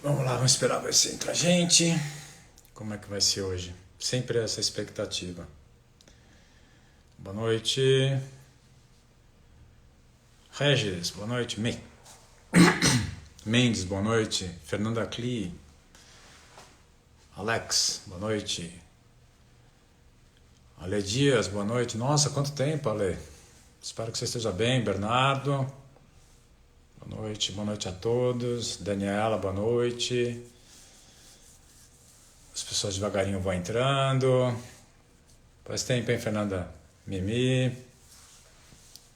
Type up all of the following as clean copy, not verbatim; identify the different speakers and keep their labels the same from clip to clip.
Speaker 1: Vamos lá, vamos esperar ver se entra a gente. Como é que vai ser hoje? Sempre essa expectativa. Boa noite. Regis, boa noite. Mendes, boa noite. Fernanda Cli. Alex, boa noite. Ale Dias, boa noite. Nossa, quanto tempo, Ale. Espero que você esteja bem. Bernardo, boa noite a todos. Daniela, boa noite. As pessoas devagarinho vão entrando. Faz tempo, hein, Fernanda? Mimi,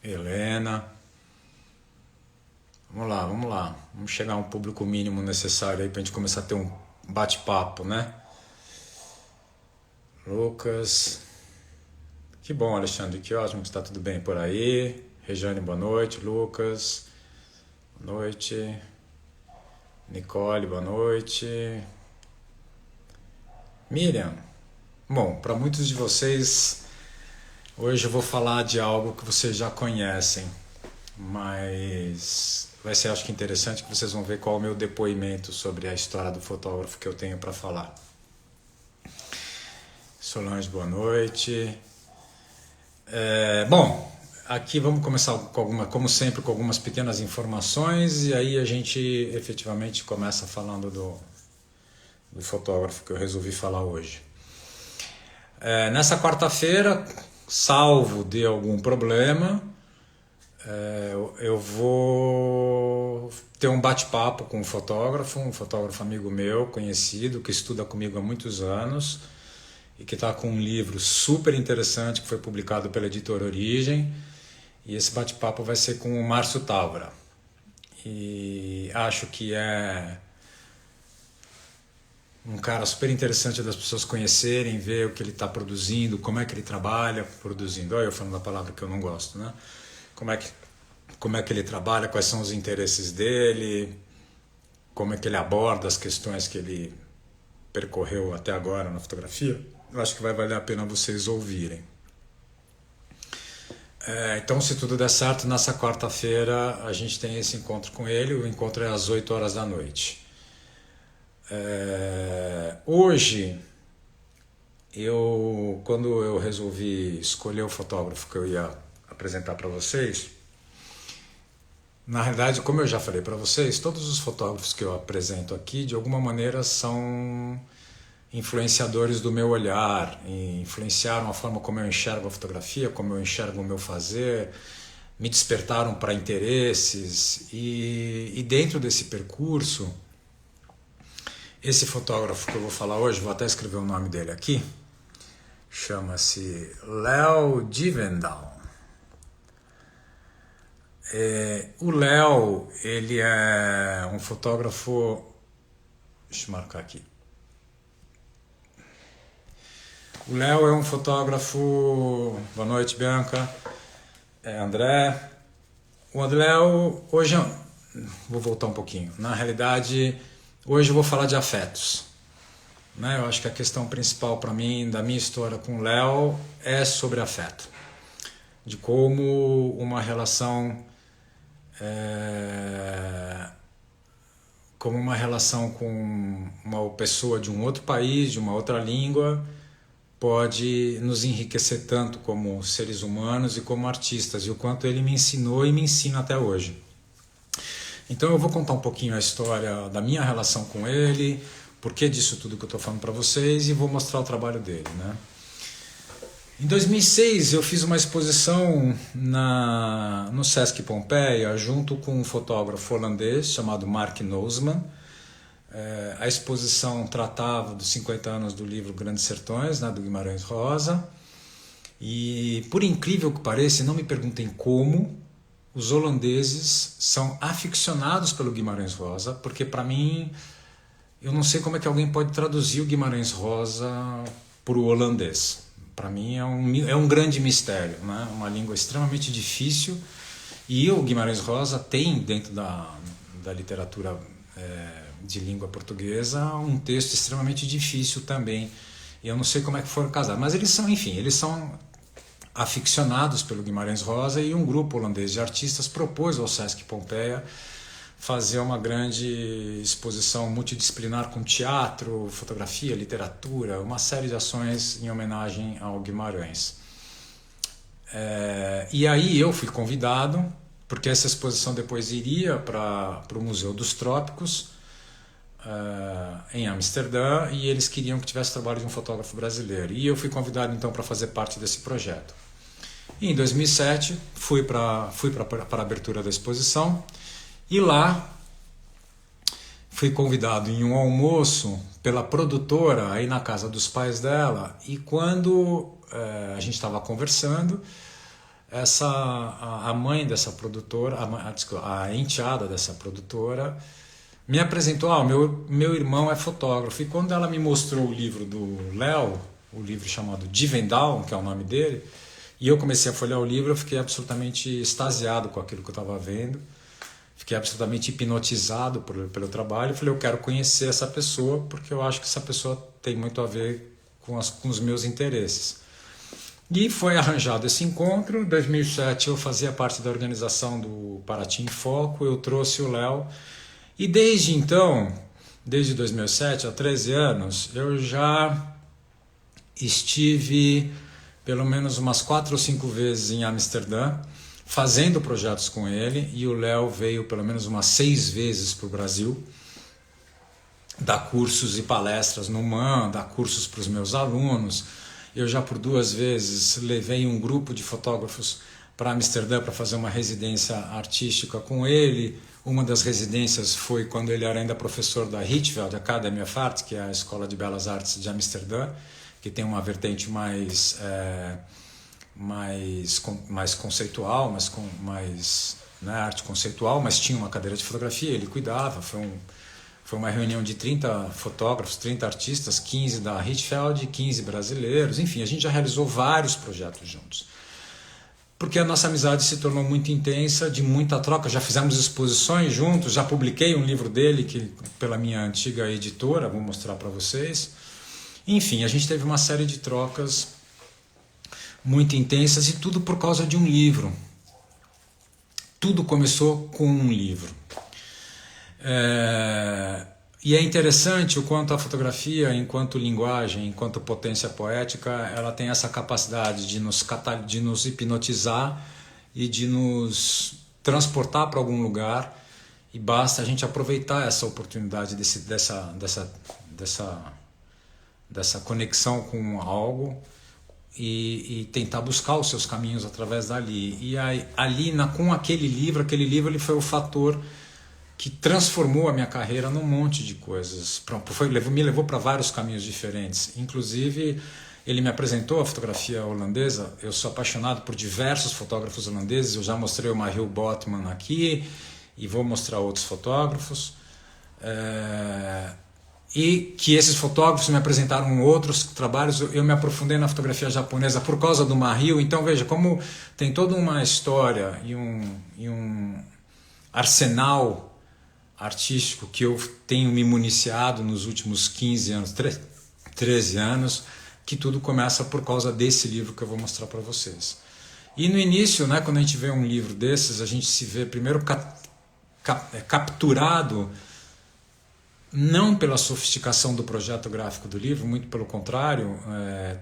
Speaker 1: Helena. Vamos lá, vamos lá. Vamos chegar a um público mínimo necessário aí pra gente começar a ter um bate-papo, né? Lucas. Que bom, Alexandre, que ótimo que está tudo bem por aí. Rejane, boa noite. Lucas, boa noite. Nicole, boa noite. Miriam. Bom, para muitos de vocês, hoje eu vou falar de algo que vocês já conhecem, mas vai ser, acho que, interessante que vocês vão ver qual é o meu depoimento sobre a história do fotógrafo que eu tenho para falar. Solange, boa noite. Bom, aqui vamos começar como sempre, com algumas pequenas informações e aí a gente efetivamente começa falando do fotógrafo que eu resolvi falar hoje. Nessa quarta-feira, salvo de algum problema, eu vou ter um bate-papo com um fotógrafo amigo meu, conhecido, que estuda comigo há muitos anos e que está com um livro super interessante que foi publicado pela editora Origem. E esse bate-papo vai ser com o Márcio Távora. E acho que é um cara super interessante das pessoas conhecerem, ver o que ele está produzindo, como é que ele trabalha produzindo. Olha eu falando a palavra que eu não gosto, né? Como é que ele trabalha, quais são os interesses dele, como é que ele aborda as questões que ele percorreu até agora na fotografia. Eu acho que vai valer a pena vocês ouvirem. Então, se tudo der certo, nessa quarta-feira a gente tem esse encontro com ele. O encontro é às 8 horas da noite. Hoje, quando eu resolvi escolher o fotógrafo que eu ia apresentar para vocês, na realidade, como eu já falei para vocês, todos os fotógrafos que eu apresento aqui, de alguma maneira, são influenciadores do meu olhar, influenciaram a forma como eu enxergo a fotografia, como eu enxergo o meu fazer, me despertaram para interesses e dentro desse percurso, esse fotógrafo que eu vou falar hoje, vou até escrever o nome dele aqui, chama-se Léo Divendal. O Léo, ele é um fotógrafo, deixa eu marcar aqui. O Léo é um fotógrafo, boa noite Bianca, André. O Léo, hoje, vou voltar um pouquinho, na realidade, hoje eu vou falar de afetos. Né? Eu acho que a questão principal para mim, da minha história com o Léo, é sobre afeto. De como uma relação com uma pessoa de um outro país, de uma outra língua, pode nos enriquecer tanto como seres humanos e como artistas, e o quanto ele me ensinou e me ensina até hoje. Então eu vou contar um pouquinho a história da minha relação com ele, porquê disso tudo que eu estou falando para vocês, e vou mostrar o trabalho dele, né? Em 2006 eu fiz uma exposição no Sesc Pompeia junto com um fotógrafo holandês chamado Mark Noseman. A exposição tratava dos 50 anos do livro Grandes Sertões, né, do Guimarães Rosa. E por incrível que pareça, não me perguntem como, os holandeses são aficionados pelo Guimarães Rosa, porque para mim, eu não sei como é que alguém pode traduzir o Guimarães Rosa para o holandês. Para mim é um grande mistério, né? Uma língua extremamente difícil, e o Guimarães Rosa tem dentro da literatura de língua portuguesa um texto extremamente difícil também, e eu não sei como é que foram casados, mas eles são aficionados pelo Guimarães Rosa, e um grupo holandês de artistas propôs ao Sesc Pompeia fazer uma grande exposição multidisciplinar com teatro, fotografia, literatura, uma série de ações em homenagem ao Guimarães. E aí eu fui convidado, porque essa exposição depois iria para o Museu dos Trópicos, em Amsterdã, e eles queriam que tivesse trabalho de um fotógrafo brasileiro. E eu fui convidado então para fazer parte desse projeto. E em 2007 fui para a abertura da exposição, e lá fui convidado em um almoço pela produtora aí na casa dos pais dela, e quando a gente estava conversando, a mãe dessa produtora, a enteada dessa produtora, me apresentou, meu irmão é fotógrafo. E quando ela me mostrou o livro do Léo, o livro chamado Divendal, que é o nome dele, e eu comecei a folhear o livro, eu fiquei absolutamente extasiado com aquilo que eu estava vendo, fiquei absolutamente hipnotizado pelo trabalho. Eu falei, eu quero conhecer essa pessoa, porque eu acho que essa pessoa tem muito a ver com os meus interesses. E foi arranjado esse encontro. Em 2007 eu fazia parte da organização do Paraty em Foco, eu trouxe o Léo, e desde então, desde 2007, há 13 anos, eu já estive pelo menos umas 4 ou 5 vezes em Amsterdã, fazendo projetos com ele, e o Léo veio pelo menos umas 6 vezes para o Brasil, dar cursos e palestras no MAN, dar cursos para os meus alunos. Eu já por 2 vezes levei um grupo de fotógrafos para Amsterdã para fazer uma residência artística com ele. Uma das residências foi quando ele era ainda professor da Rietveld Academy of Arts, que é a Escola de Belas Artes de Amsterdã, que tem uma vertente mais conceitual, mais arte conceitual, mas tinha uma cadeira de fotografia, ele cuidava. Foi uma reunião de 30 fotógrafos, 30 artistas, 15 da Rietveld, 15 brasileiros, enfim, a gente já realizou vários projetos juntos. Porque a nossa amizade se tornou muito intensa, de muita troca, já fizemos exposições juntos, já publiquei um livro dele pela minha antiga editora, vou mostrar para vocês. Enfim, a gente teve uma série de trocas muito intensas, e tudo por causa de um livro. Tudo começou com um livro. E é interessante o quanto a fotografia, enquanto linguagem, enquanto potência poética, ela tem essa capacidade de nos hipnotizar e de nos transportar para algum lugar, e basta a gente aproveitar essa oportunidade dessa conexão com algo e tentar buscar os seus caminhos através dali. E ali, com aquele livro ele foi o fator que transformou a minha carreira num monte de coisas. Me levou para vários caminhos diferentes. Inclusive, ele me apresentou a fotografia holandesa. Eu sou apaixonado por diversos fotógrafos holandeses. Eu já mostrei o Mariel Botman aqui e vou mostrar outros fotógrafos. E que esses fotógrafos me apresentaram outros trabalhos. Eu me aprofundei na fotografia japonesa por causa do Mariel. Então veja como tem toda uma história e um arsenal artístico que eu tenho me municiado nos últimos 15 anos, 13 anos, que tudo começa por causa desse livro que eu vou mostrar para vocês. E no início, quando a gente vê um livro desses, a gente se vê primeiro capturado não pela sofisticação do projeto gráfico do livro, muito pelo contrário.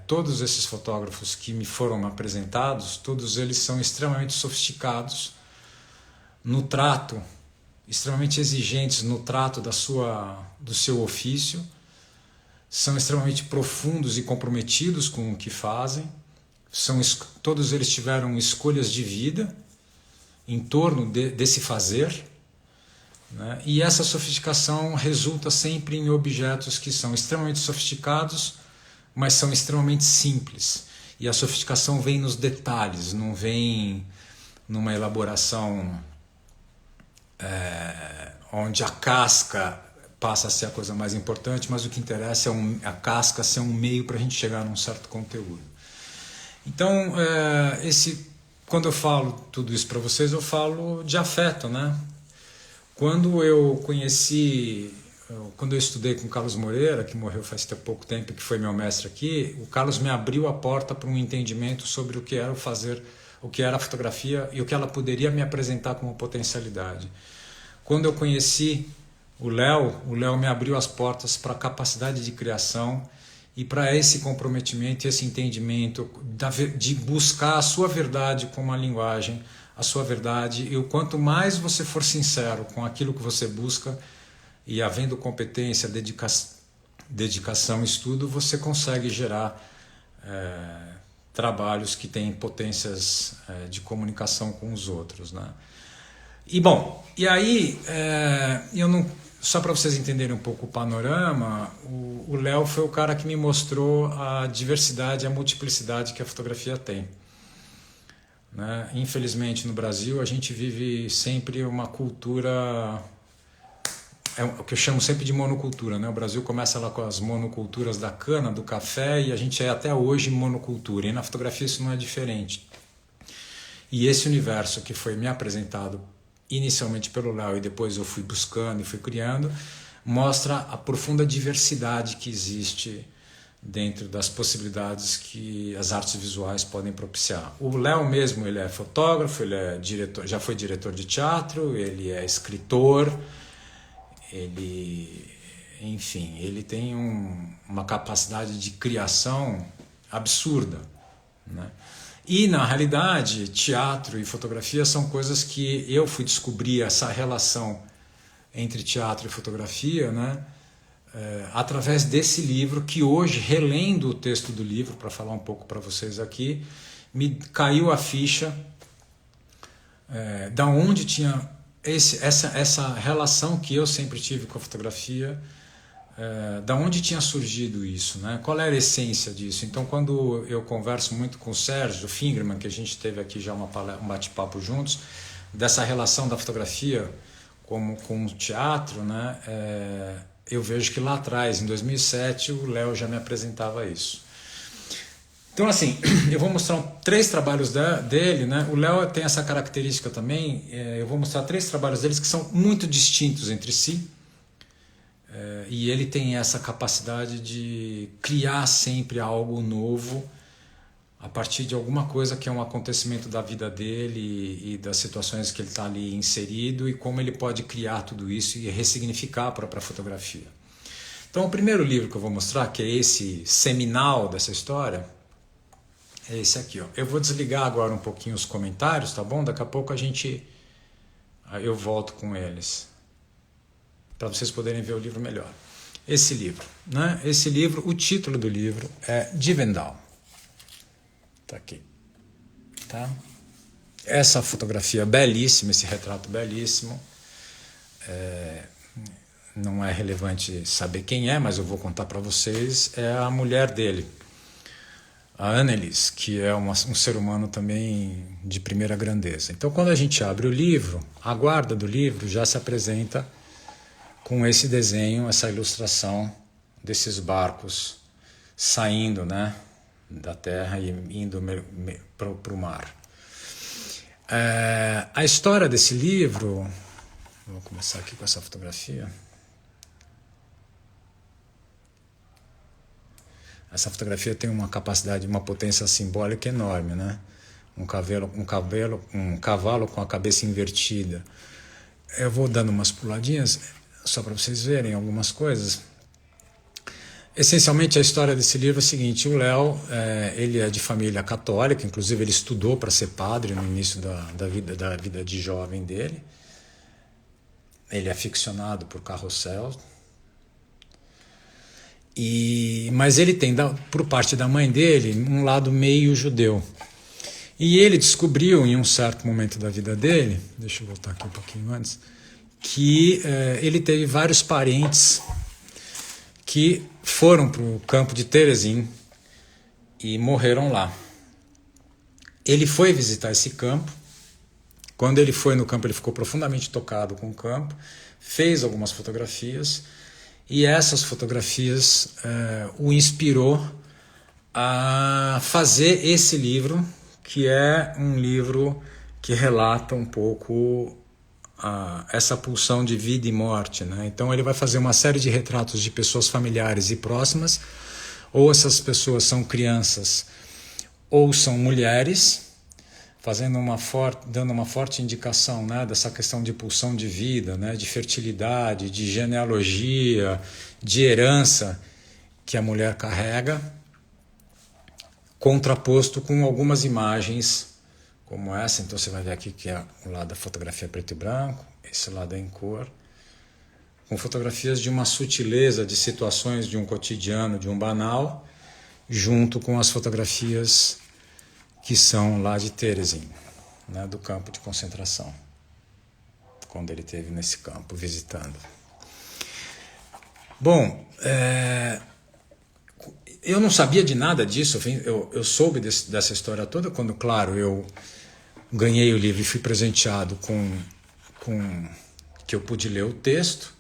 Speaker 1: Todos esses fotógrafos que me foram apresentados, todos eles são extremamente sofisticados no trato, extremamente exigentes no trato do seu ofício, são extremamente profundos e comprometidos com o que fazem. Todos eles tiveram escolhas de vida em torno desse fazer, né? E essa sofisticação resulta sempre em objetos que são extremamente sofisticados, mas são extremamente simples. E a sofisticação vem nos detalhes, não vem numa elaboração onde a casca passa a ser a coisa mais importante, mas o que interessa é a casca ser um meio para a gente chegar num certo conteúdo. Então, quando eu falo tudo isso para vocês, eu falo de afeto, né? Quando eu estudei com o Carlos Moreira, que morreu faz pouco tempo, que foi meu mestre aqui, o Carlos me abriu a porta para um entendimento sobre o que era o que era a fotografia e o que ela poderia me apresentar como potencialidade. quando eu conheci o Léo me abriu as portas para a capacidade de criação e para esse comprometimento, esse entendimento de buscar a sua verdade com uma linguagem, a sua verdade, e o quanto mais você for sincero com aquilo que você busca, e havendo competência, dedicação, estudo, você consegue gerar trabalhos que têm potências de comunicação com os outros, né? E bom, e aí eu não, só para vocês entenderem um pouco o panorama, o Léo foi o cara que me mostrou a diversidade, a multiplicidade que a fotografia tem, né? Infelizmente no Brasil a gente vive sempre uma cultura, o que eu chamo sempre de monocultura, né? O Brasil começa lá com as monoculturas da cana, do café, e a gente é até hoje monocultura, e na fotografia isso não é diferente. E esse universo que foi me apresentado inicialmente pelo Léo e depois eu fui buscando e fui criando, mostra a profunda diversidade que existe dentro das possibilidades que as artes visuais podem propiciar. O Léo mesmo, ele é fotógrafo, ele é diretor, já foi diretor de teatro, ele é escritor, enfim, ele tem uma capacidade de criação absurda, né? E, na realidade, teatro e fotografia são coisas que eu fui descobrir essa relação entre teatro e fotografia, né? Através desse livro, que hoje, relendo o texto do livro, para falar um pouco para vocês aqui, me caiu a ficha da onde tinha essa relação que eu sempre tive com a fotografia, da onde tinha surgido isso, né? Qual era a essência disso? Então, quando eu converso muito com o Sérgio Fingerman, que a gente teve aqui já um bate-papo juntos, dessa relação da fotografia com o teatro, né? Eu vejo que lá atrás, em 2007, o Léo já me apresentava isso. Então, assim, eu vou mostrar 3 trabalhos dele, né? O Léo tem essa característica também, eu vou mostrar 3 trabalhos deles que são muito distintos entre si, e ele tem essa capacidade de criar sempre algo novo a partir de alguma coisa que é um acontecimento da vida dele e das situações que ele está ali inserido, e como ele pode criar tudo isso e ressignificar a própria fotografia. Então, o primeiro livro que eu vou mostrar, que é esse seminal dessa história, é esse aqui, ó. Eu vou desligar agora um pouquinho os comentários, tá bom? Daqui a pouco eu volto com eles, para vocês poderem ver o livro melhor. Esse livro, né? Esse livro, o título do livro é Divendal. Tá aqui, tá? Essa fotografia belíssima, esse retrato belíssimo, não é relevante saber quem é, mas eu vou contar para vocês, é a mulher dele, a Annelies, que é um ser humano também de primeira grandeza. Então, quando a gente abre o livro, a guarda do livro já se apresenta com esse desenho, essa ilustração desses barcos saindo, né, da terra e indo para o mar. A história desse livro, vou começar aqui com essa fotografia. Essa fotografia tem uma capacidade, uma potência simbólica enorme, né? Um cavalo com a cabeça invertida. Eu vou dando umas puladinhas só para vocês verem algumas coisas. Essencialmente, a história desse livro é a seguinte: o Léo, ele é de família católica, inclusive ele estudou para ser padre no início da vida de jovem dele. Ele é aficionado por carrossel. Mas ele tem, por parte da mãe dele, um lado meio judeu. E ele descobriu, em um certo momento da vida dele, deixa eu voltar aqui um pouquinho antes, que ele teve vários parentes que foram para o campo de Terezin e morreram lá. Ele foi visitar esse campo. Quando ele foi no campo, ele ficou profundamente tocado com o campo, fez algumas fotografias, e essas fotografias o inspirou a fazer esse livro, que é um livro que relata um pouco essa pulsão de vida e morte, né? Então ele vai fazer uma série de retratos de pessoas familiares e próximas, ou essas pessoas são crianças ou são mulheres, dando uma forte indicação, né, dessa questão de pulsão de vida, né, de fertilidade, de genealogia, de herança que a mulher carrega, contraposto com algumas imagens como essa. Então você vai ver aqui que é o lado da fotografia preto e branco, esse lado é em cor, com fotografias de uma sutileza de situações de um cotidiano, de um banal, junto com as fotografias que são lá de Terezin, né, do campo de concentração, quando ele esteve nesse campo visitando. Bom, eu não sabia de nada disso, eu soube dessa história toda quando, claro, eu ganhei o livro e fui presenteado com que eu pude ler o texto,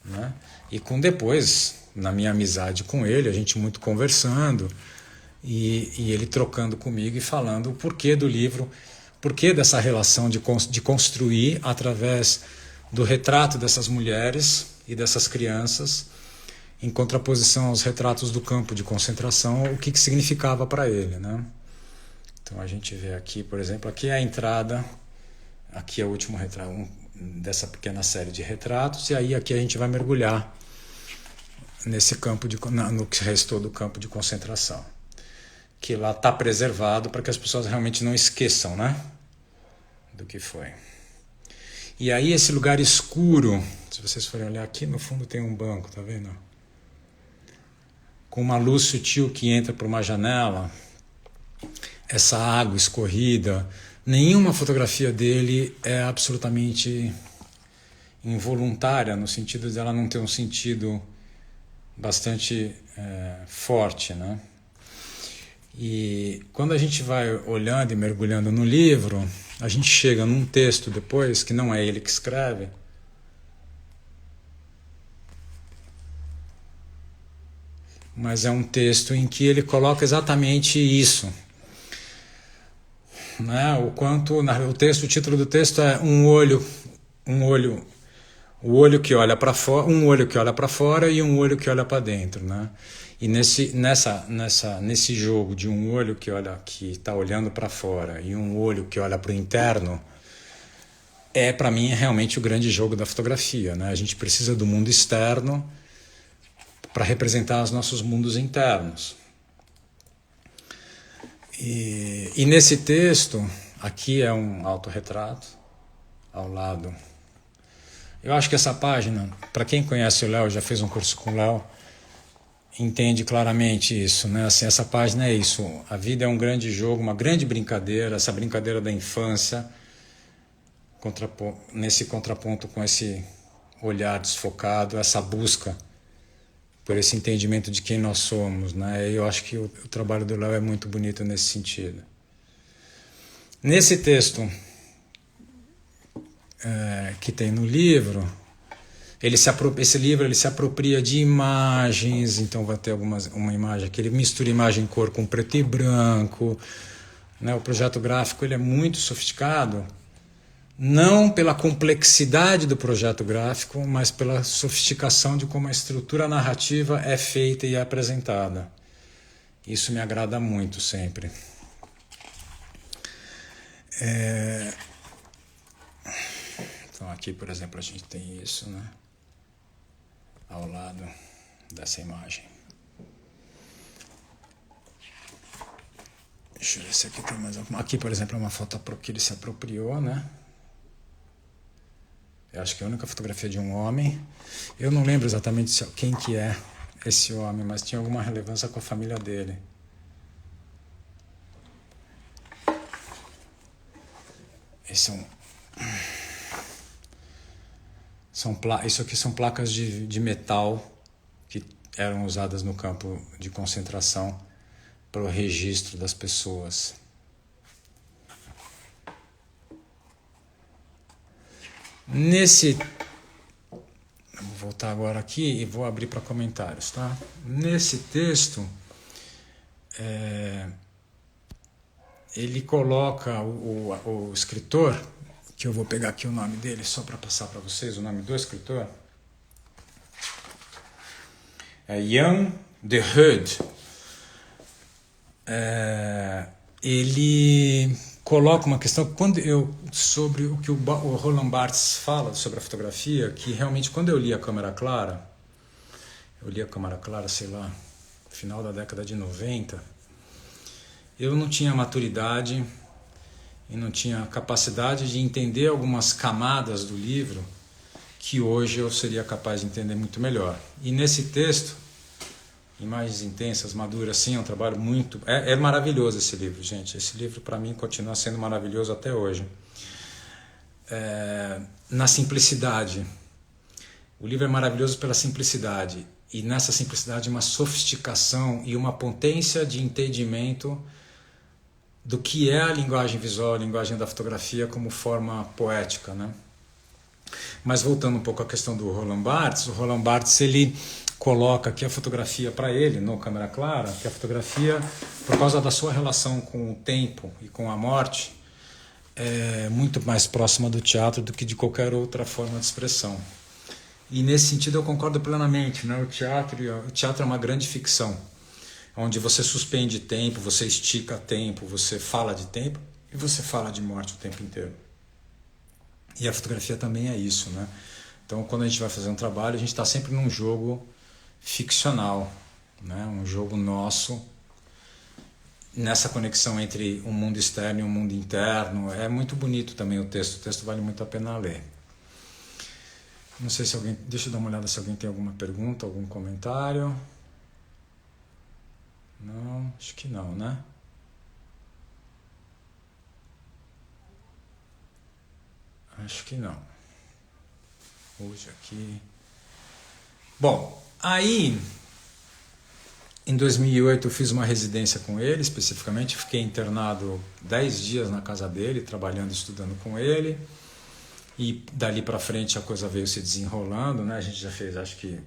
Speaker 1: né, e com depois, na minha amizade com ele, a gente muito conversando, e ele trocando comigo e falando o porquê do livro, porquê dessa relação de construir através do retrato dessas mulheres e dessas crianças, em contraposição aos retratos do campo de concentração, o que significava para ele, né? Então a gente vê aqui, por exemplo, aqui é a entrada, aqui é o último retrato dessa pequena série de retratos, e aí aqui a gente vai mergulhar nesse campo no que restou do campo de concentração, que lá está preservado para que as pessoas realmente não esqueçam, né, do que foi. E aí esse lugar escuro, se vocês forem olhar aqui, no fundo tem um banco, tá vendo? Com uma luz sutil que entra por uma janela, essa água escorrida, nenhuma fotografia dele é absolutamente involuntária, no sentido de ela não ter um sentido bastante forte, né? E quando a gente vai olhando e mergulhando no livro, a gente chega num texto depois, que não é ele que escreve, mas é um texto em que ele coloca exatamente isso, né? O título do texto é o olho que olha para fora, um olho que olha para fora e um olho que olha para dentro, né? E nesse jogo de um olho que está olhando para fora e um olho que olha para o interno, para mim, realmente o grande jogo da fotografia, né? A gente precisa do mundo externo para representar os nossos mundos internos. E nesse texto, aqui é um autorretrato, ao lado. Eu acho que essa página, para quem conhece o Léo, já fez um curso com o Léo, entende claramente isso, né? Assim, essa página é isso. A vida é um grande jogo, uma grande brincadeira, essa brincadeira da infância, nesse contraponto com esse olhar desfocado, essa busca por esse entendimento de quem nós somos, né? Eu acho que o trabalho do Léo é muito bonito nesse sentido. Nesse texto que tem no livro, esse livro ele se apropria de imagens, então vai ter uma imagem que ele mistura imagem e cor com preto e branco, né? O projeto gráfico ele é muito sofisticado, não pela complexidade do projeto gráfico, mas pela sofisticação de como a estrutura narrativa é feita e é apresentada. Isso me agrada muito sempre. Então aqui, por exemplo, a gente tem isso, né? Ao lado dessa imagem. Deixa eu ver se aqui tem mais alguma. Aqui, por exemplo, é uma foto que ele se apropriou, né? Eu acho que é a única fotografia de um homem. Eu não lembro exatamente quem que é esse homem, mas tinha alguma relevância com a família dele. Isso aqui são placas de metal que eram usadas no campo de concentração para o registro das pessoas. Vou voltar agora aqui e vou abrir para comentários, tá? Nesse texto, ele coloca o escritor, que eu vou pegar aqui o nome dele só para passar para vocês, o nome do escritor, é Jan de Hoed. Ele coloca uma questão sobre o que o Roland Barthes fala sobre a fotografia, que realmente quando eu li a Câmara Clara, sei lá, final da década de 90, eu não tinha maturidade e não tinha capacidade de entender algumas camadas do livro que hoje eu seria capaz de entender muito melhor. E nesse texto, Imagens Intensas, Maduras, sim, é um trabalho muito... É maravilhoso esse livro, gente. Esse livro, para mim, continua sendo maravilhoso até hoje. Na simplicidade. O livro é maravilhoso pela simplicidade. E nessa simplicidade, uma sofisticação e uma potência de entendimento do que é a linguagem visual, a linguagem da fotografia como forma poética, né? Mas voltando um pouco à questão do Roland Barthes, o Roland Barthes ele coloca que a fotografia para ele, no Câmara Clara, que a fotografia, por causa da sua relação com o tempo e com a morte, é muito mais próxima do teatro do que de qualquer outra forma de expressão. E nesse sentido eu concordo plenamente, né? O teatro é uma grande ficção, onde você suspende tempo, você estica tempo, você fala de tempo e você fala de morte o tempo inteiro. E a fotografia também é isso, né? Então, quando a gente vai fazer um trabalho, a gente está sempre num jogo ficcional, né? Um jogo nosso, nessa conexão entre um mundo externo e um mundo interno. É muito bonito também o texto vale muito a pena ler. Não sei se alguém... Deixa eu dar uma olhada se alguém tem alguma pergunta, algum comentário. Não, acho que não, né? Acho que não. Hoje aqui... Bom, aí em 2008 eu fiz uma residência com ele, especificamente. Fiquei internado 10 dias na casa dele, trabalhando e estudando com ele. E dali para frente a coisa veio se desenrolando, né? A gente já fez, acho que...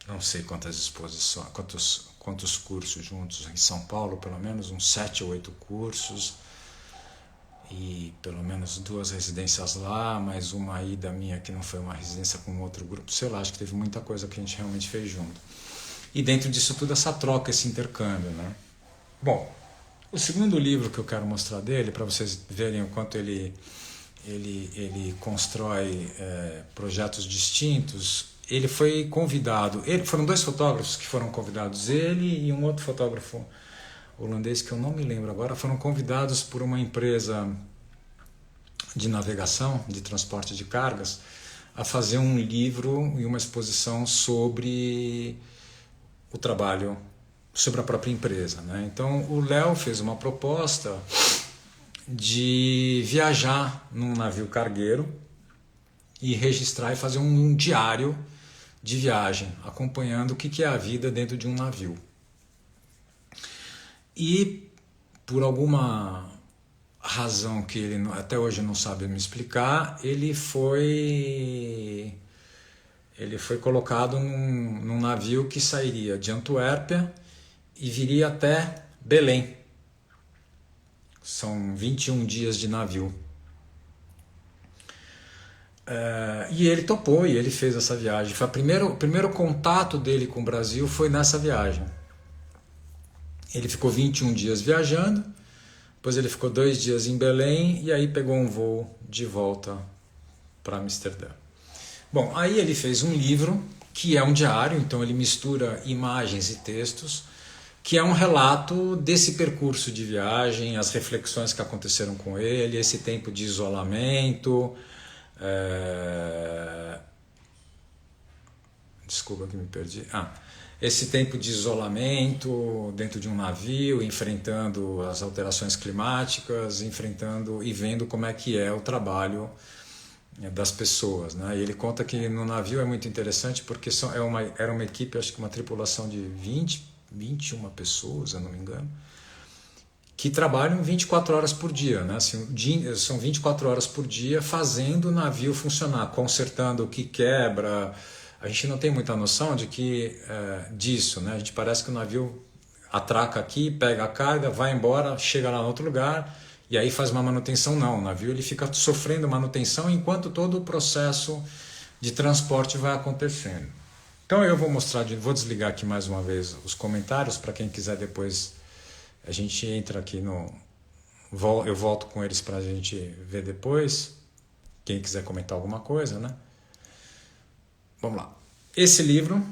Speaker 1: Não sei quantas exposições, quantos cursos juntos em São Paulo, pelo menos uns 7 ou 8 cursos. E pelo menos 2 residências lá, mais uma ida minha que não foi uma residência com outro grupo, sei lá, acho que teve muita coisa que a gente realmente fez junto. E dentro disso tudo essa troca, esse intercâmbio, né? Bom, o segundo livro que eu quero mostrar dele, para vocês verem o quanto ele constrói projetos distintos, ele foi convidado, foram 2 fotógrafos que foram convidados, ele e um outro fotógrafo holandês que eu não me lembro agora, foram convidados por uma empresa de navegação, de transporte de cargas, a fazer um livro e uma exposição sobre o trabalho, sobre a própria empresa, né? Então o Léo fez uma proposta de viajar num navio cargueiro e registrar e fazer um diário de viagem, acompanhando o que é a vida dentro de um navio. E por alguma razão que ele até hoje não sabe me explicar, ele foi colocado num navio que sairia de Antuérpia e viria até Belém. São 21 dias de navio. E ele topou e ele fez essa viagem. Foi o primeiro contato dele com o Brasil foi nessa viagem. Ele ficou 21 dias viajando, depois ele ficou 2 dias em Belém e aí pegou um voo de volta para Amsterdã. Bom, aí ele fez um livro que é um diário, então ele mistura imagens e textos, que é um relato desse percurso de viagem, as reflexões que aconteceram com ele, esse tempo de isolamento. Desculpa que me perdi. Esse tempo de isolamento dentro de um navio, enfrentando as alterações climáticas, enfrentando e vendo como é que é o trabalho das pessoas, né? E ele conta que no navio é muito interessante porque era uma equipe, acho que uma tripulação de 21 pessoas, se eu não me engano, que trabalham 24 horas por dia, né? Assim, são 24 horas por dia fazendo o navio funcionar, consertando o que quebra. A gente não tem muita noção disso, né? A gente parece que o navio atraca aqui, pega a carga, vai embora, chega lá no outro lugar e aí faz uma manutenção. Não, o navio ele fica sofrendo manutenção enquanto todo o processo de transporte vai acontecendo. Então eu vou desligar aqui mais uma vez os comentários para quem quiser depois A gente entra aqui no... Eu volto com eles para a gente ver depois. Quem quiser comentar alguma coisa, né? Vamos lá. Esse livro,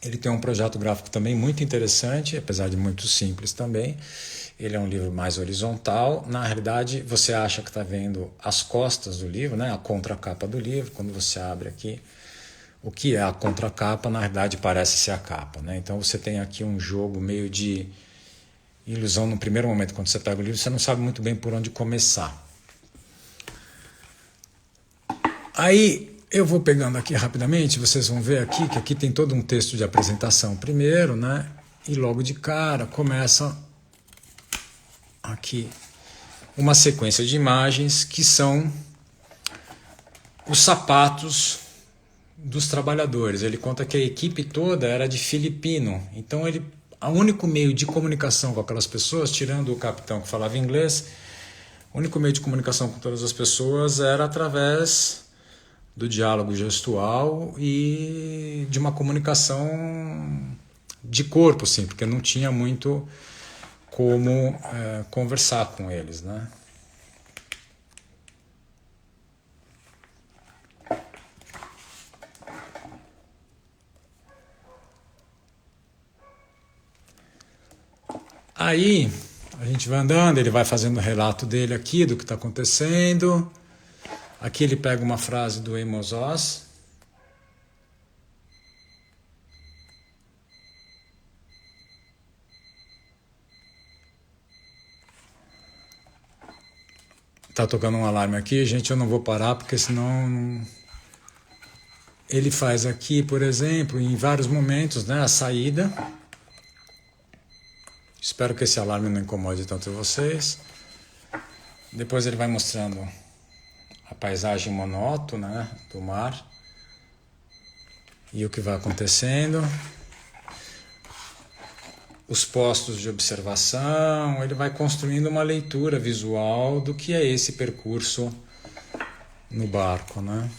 Speaker 1: ele tem um projeto gráfico também muito interessante, apesar de muito simples também. Ele é um livro mais horizontal. Na realidade, você acha que está vendo as costas do livro, né? A contracapa do livro. Quando você abre aqui, o que é a contracapa, na realidade, parece ser a capa, né? Então, você tem aqui um jogo meio de ilusão no primeiro momento. Quando você pega o livro, você não sabe muito bem por onde começar. Aí, eu vou pegando aqui rapidamente, vocês vão ver aqui que aqui tem todo um texto de apresentação primeiro, né? E logo de cara começa aqui uma sequência de imagens que são os sapatos dos trabalhadores. Ele conta que a equipe toda era de filipino, então o único meio de comunicação com aquelas pessoas, tirando o capitão que falava inglês, o único meio de comunicação com todas as pessoas era através do diálogo gestual e de uma comunicação de corpo, sim, porque não tinha muito como conversar com eles, né? Aí a gente vai andando, ele vai fazendo o relato dele aqui, do que está acontecendo. Aqui ele pega uma frase do Amos Oz. Tá tocando um alarme aqui, gente, eu não vou parar porque senão... Ele faz aqui, por exemplo, em vários momentos, né, a saída. Espero que esse alarme não incomode tanto vocês. Depois ele vai mostrando a paisagem monótona, né, do mar e o que vai acontecendo. Os postos de observação, ele vai construindo uma leitura visual do que é esse percurso no barco, né?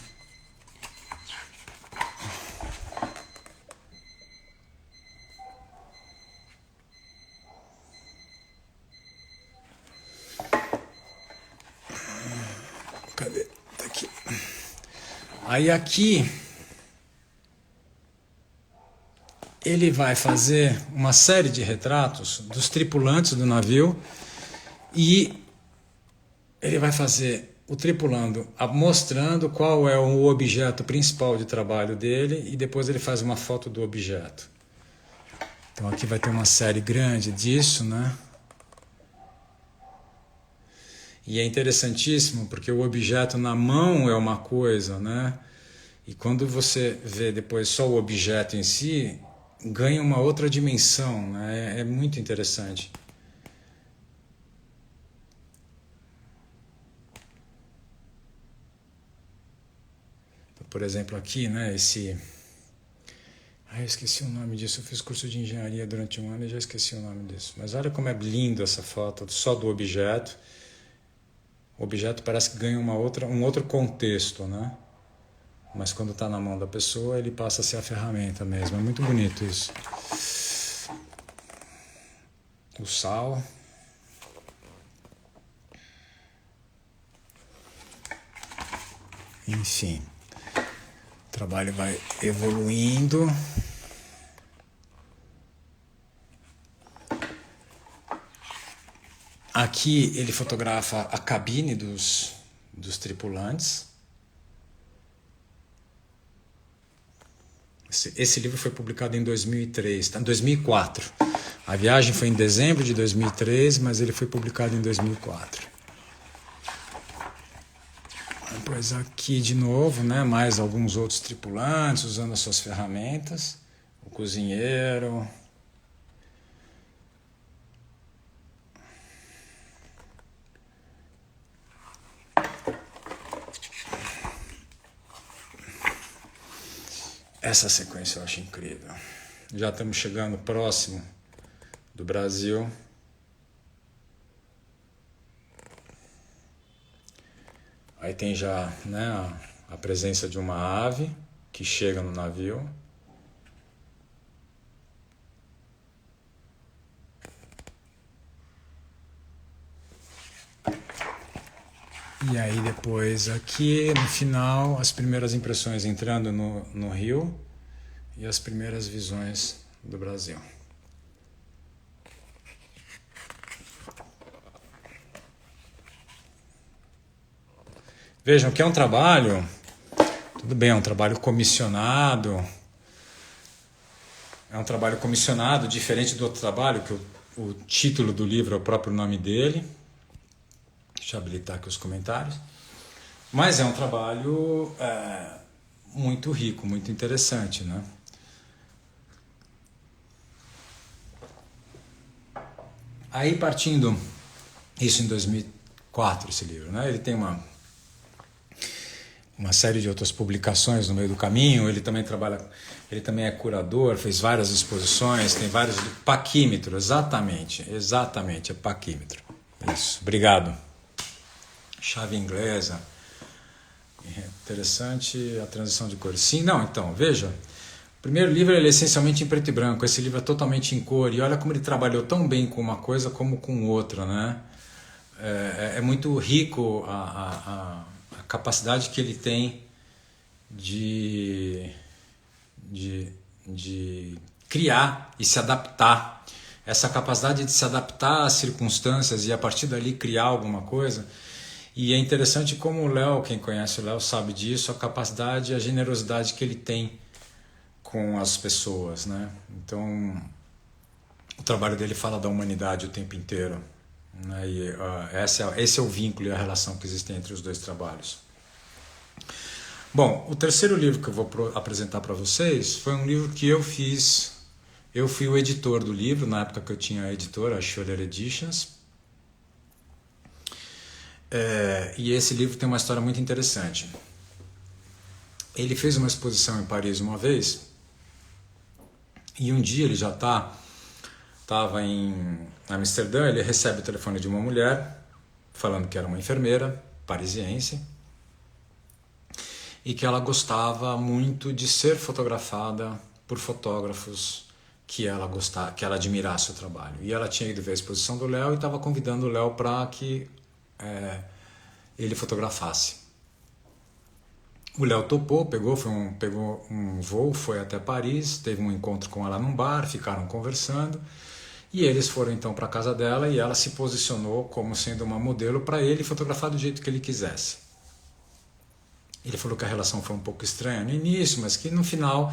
Speaker 1: Cadê? Tá aqui. Aí aqui ele vai fazer uma série de retratos dos tripulantes do navio e ele vai fazer o tripulando mostrando qual é o objeto principal de trabalho dele e depois ele faz uma foto do objeto. Então aqui vai ter uma série grande disso, né? E é interessantíssimo porque o objeto na mão é uma coisa, né? E quando você vê depois só o objeto em si, ganha uma outra dimensão, né? É muito interessante. Então, por exemplo, aqui, né? Eu esqueci o nome disso. Eu fiz curso de engenharia durante um ano e já esqueci o nome disso. Mas olha como é lindo essa foto só do objeto. O objeto parece que ganha um outro contexto, né? Mas quando está na mão da pessoa, ele passa a ser a ferramenta mesmo. É muito bonito isso. O sal. Enfim. O trabalho vai evoluindo. Aqui ele fotografa a cabine dos tripulantes. Esse livro foi publicado em 2003, 2004. A viagem foi em dezembro de 2003, mas ele foi publicado em 2004. Depois aqui de novo, né, mais alguns outros tripulantes usando as suas ferramentas. O cozinheiro. Essa sequência eu acho incrível. Já estamos chegando próximo do Brasil. Aí tem já, né, a presença de uma ave que chega no navio. E aí depois aqui no final as primeiras impressões entrando no Rio e as primeiras visões do Brasil. Vejam que é um trabalho, tudo bem, é um trabalho comissionado, diferente do outro trabalho, que o título do livro é o próprio nome dele. Deixa eu habilitar aqui os comentários. Mas é um trabalho muito rico, muito interessante, né? Aí partindo, isso em 2004, esse livro, né? Ele tem uma série de outras publicações no meio do caminho. Ele também é curador, fez várias exposições, tem vários... Paquímetro, exatamente, é paquímetro. Isso, obrigado. Chave inglesa. Interessante a transição de cores. Sim, não, então, veja. O primeiro livro ele é essencialmente em preto e branco, esse livro é totalmente em cor, e olha como ele trabalhou tão bem com uma coisa como com outra, né? É muito rico a capacidade que ele tem de criar e se adaptar. Essa capacidade de se adaptar às circunstâncias e a partir dali criar alguma coisa. E é interessante como o Léo, quem conhece o Léo sabe disso, a capacidade e a generosidade que ele tem com as pessoas, né? Então, o trabalho dele fala da humanidade o tempo inteiro, né? E esse é o vínculo e a relação que existe entre os dois trabalhos. Bom, o terceiro livro que eu vou apresentar para vocês foi um livro que eu fiz. Eu fui o editor do livro, na época que eu tinha a editora, a Scholler Editions. E esse livro tem uma história muito interessante. Ele fez uma exposição em Paris uma vez, e um dia ele já estava em Amsterdã, ele recebe o telefone de uma mulher, falando que era uma enfermeira parisiense, e que ela gostava muito de ser fotografada por fotógrafos que ela admirasse o trabalho. E ela tinha ido ver a exposição do Léo e estava convidando o Léo para que ele fotografasse. O Léo topou, pegou um voo, foi até Paris, teve um encontro com ela num bar, ficaram conversando, e eles foram então para a casa dela e ela se posicionou como sendo uma modelo para ele fotografar do jeito que ele quisesse. Ele falou que a relação foi um pouco estranha no início, mas que no final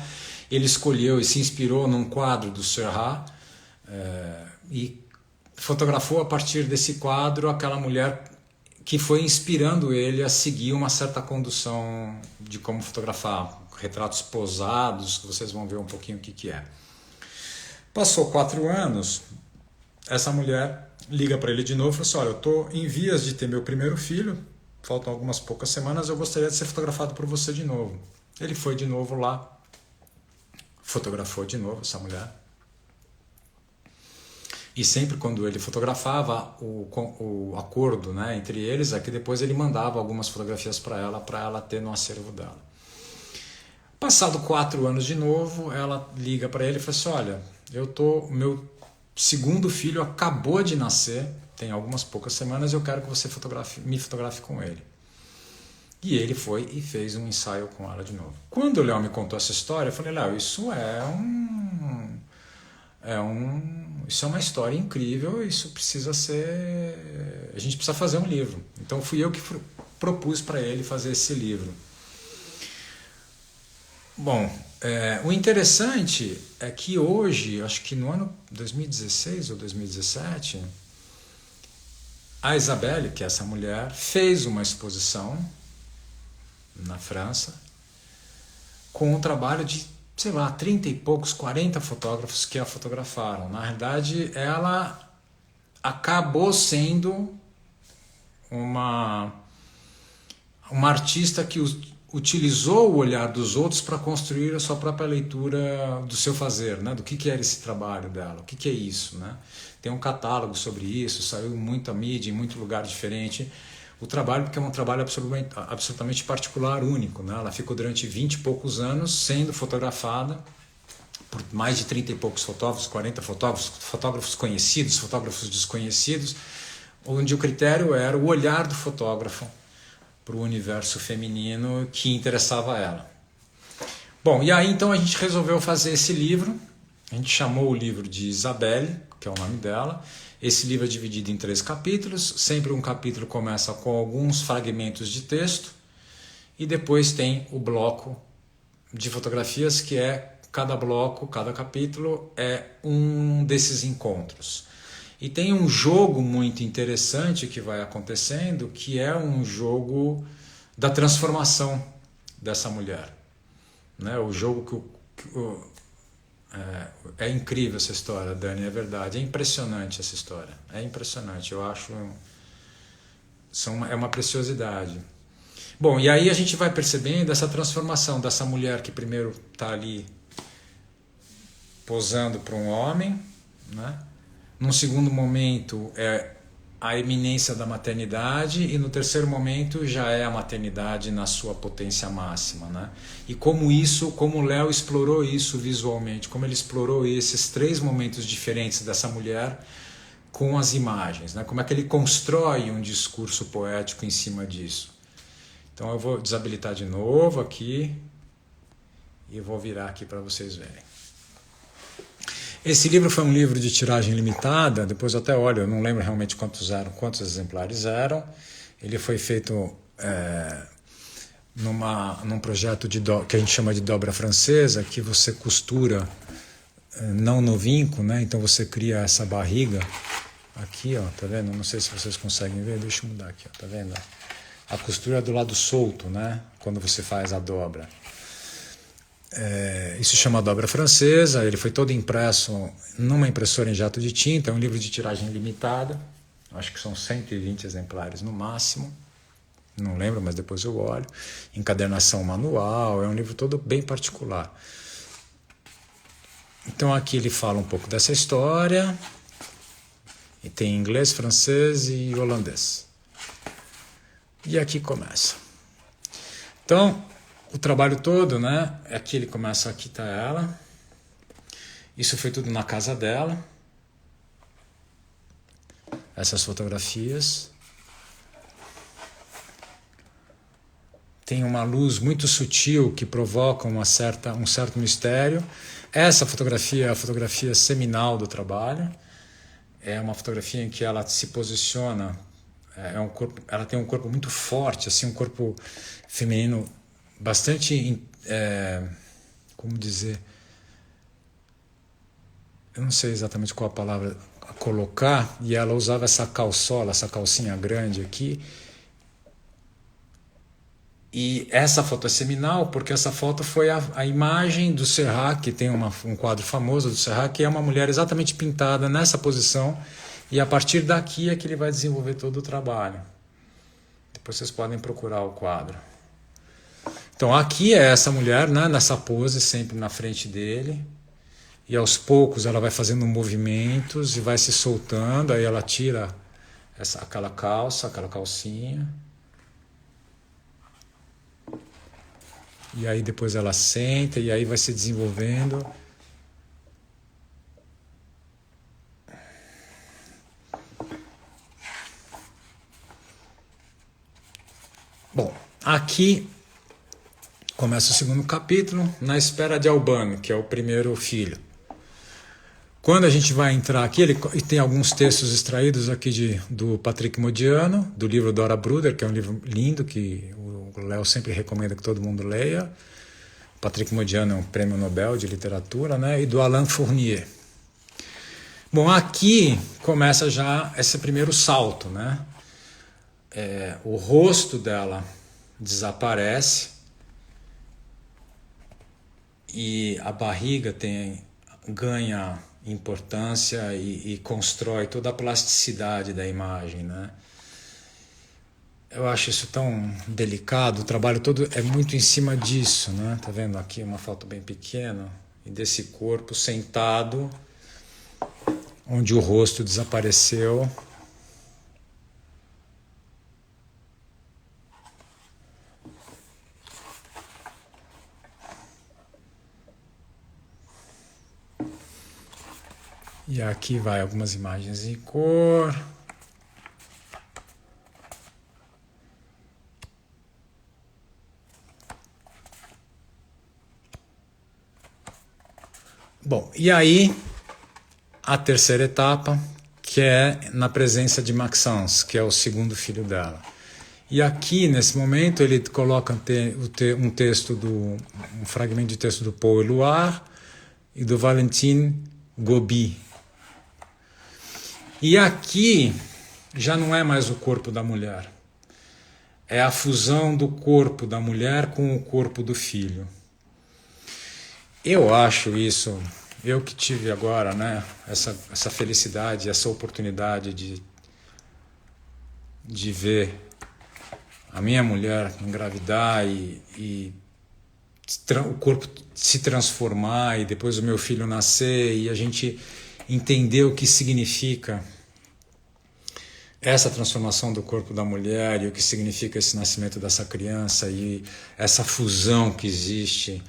Speaker 1: ele escolheu e se inspirou num quadro do Seurat e fotografou a partir desse quadro aquela mulher que foi inspirando ele a seguir uma certa condução de como fotografar, retratos posados, que vocês vão ver um pouquinho o que é. Passou 4 anos, essa mulher liga para ele de novo e fala assim: olha, eu estou em vias de ter meu primeiro filho, faltam algumas poucas semanas, eu gostaria de ser fotografado por você de novo. Ele foi de novo lá, fotografou de novo essa mulher. E sempre quando ele fotografava, o acordo, né, entre eles é que depois ele mandava algumas fotografias para ela ter no acervo dela. Passado 4 anos de novo, ela liga para ele e fala assim: olha, meu segundo filho acabou de nascer, tem algumas poucas semanas, eu quero que você me fotografe com ele. E ele foi e fez um ensaio com ela de novo. Quando o Léo me contou essa história, eu falei: Léo, isso é uma história incrível, isso precisa ser... A gente precisa fazer um livro. Então fui eu que propus para ele fazer esse livro. Bom, o interessante é que hoje, acho que no ano 2016 ou 2017, a Isabelle, que é essa mulher, fez uma exposição na França com um trabalho de, sei lá, 30 e poucos, 40 fotógrafos que a fotografaram. Na realidade, ela acabou sendo uma artista que utilizou o olhar dos outros para construir a sua própria leitura do seu fazer, né? Do que era esse trabalho dela, o que é isso, né? Tem um catálogo sobre isso, saiu em muita mídia, em muito lugar diferente. O trabalho, porque é um trabalho absolutamente particular, único, né? Ela ficou durante 20 e poucos anos sendo fotografada por mais de 30 e poucos fotógrafos, 40 fotógrafos conhecidos, fotógrafos desconhecidos, onde o critério era o olhar do fotógrafo para o universo feminino que interessava a ela. Bom, e aí então a gente resolveu fazer esse livro. A gente chamou o livro de Isabelle, que é o nome dela. Esse livro é dividido em 3 capítulos. Sempre um capítulo começa com alguns fragmentos de texto e depois tem o bloco de fotografias, que é cada bloco, cada capítulo é um desses encontros. E tem um jogo muito interessante que vai acontecendo, que é um jogo da transformação dessa mulher. Né? O jogo é incrível essa história, Dani, é verdade. É impressionante essa história. É impressionante, eu acho. É uma preciosidade. Bom, e aí a gente vai percebendo essa transformação dessa mulher que primeiro está ali posando para um homem, né? Num segundo momento é a eminência da maternidade e no terceiro momento já é a maternidade na sua potência máxima, né? E como o Léo explorou isso visualmente, como ele explorou esses 3 momentos diferentes dessa mulher com as imagens, né? Como é que ele constrói um discurso poético em cima disso. Então eu vou desabilitar de novo aqui e vou virar aqui para vocês verem. Esse livro foi um livro de tiragem limitada, depois eu até olho, eu não lembro realmente quantos exemplares eram. Ele foi feito num projeto que a gente chama de dobra francesa, que você costura não no vinco, né? Então você cria essa barriga aqui, ó, tá vendo? Não sei se vocês conseguem ver, deixa eu mudar aqui, ó, tá vendo? A costura é do lado solto, né? Quando você faz a dobra. Isso chama dobra francesa. Ele foi todo impresso numa impressora em jato de tinta. É um livro de tiragem limitada. Acho que são 120 exemplares no máximo. Não lembro, mas depois eu olho. Encadernação manual. É um livro todo bem particular. Então aqui ele fala um pouco dessa história. E tem inglês, francês e holandês. E aqui começa. Então, o trabalho todo, né? Aqui ele começa, aqui tá ela. Isso foi tudo na casa dela. Essas fotografias. Tem uma luz muito sutil que provoca um certo mistério. Essa fotografia é a fotografia seminal do trabalho. É uma fotografia em que ela se posiciona. Ela tem um corpo muito forte, assim, um corpo feminino bastante, como dizer, eu não sei exatamente qual a palavra a colocar, e ela usava essa calçola, essa calcinha grande aqui, e essa foto é seminal porque essa foto foi a imagem do Seurat, que tem um quadro famoso do Seurat, que é uma mulher exatamente pintada nessa posição, e a partir daqui é que ele vai desenvolver todo o trabalho. Depois vocês podem procurar o quadro. Então aqui é essa mulher, né, nessa pose, sempre na frente dele. E aos poucos ela vai fazendo movimentos e vai se soltando. Aí ela tira aquela calcinha. E aí depois ela senta e aí vai se desenvolvendo. Bom, aqui começa o segundo capítulo, Na Espera de Albano, que é o primeiro filho. Quando a gente vai entrar aqui, ele tem alguns textos extraídos aqui do Patrick Modiano, do livro Dora Bruder, que é um livro lindo, que o Léo sempre recomenda que todo mundo leia. O Patrick Modiano é um prêmio Nobel de literatura, né? E do Alain Fournier. Bom, aqui começa já esse primeiro salto, né? O rosto dela desaparece e a barriga ganha importância e constrói toda a plasticidade da imagem, né? Eu acho isso tão delicado, o trabalho todo é muito em cima disso, né? Tá vendo aqui uma foto bem pequena e desse corpo sentado, onde o rosto desapareceu. E aqui vai algumas imagens em cor. Bom, e aí a terceira etapa, que é na presença de Maxence, que é o segundo filho dela. E aqui, nesse momento, ele coloca um texto um fragmento de texto do Paul Éluard e do Valentin Gobi. E aqui já não é mais o corpo da mulher. É a fusão do corpo da mulher com o corpo do filho. Eu acho isso, eu que tive agora, né, essa felicidade, essa oportunidade de ver a minha mulher engravidar e o corpo se transformar e depois o meu filho nascer e a gente entender o que significa essa transformação do corpo da mulher e o que significa esse nascimento dessa criança e essa fusão que existe,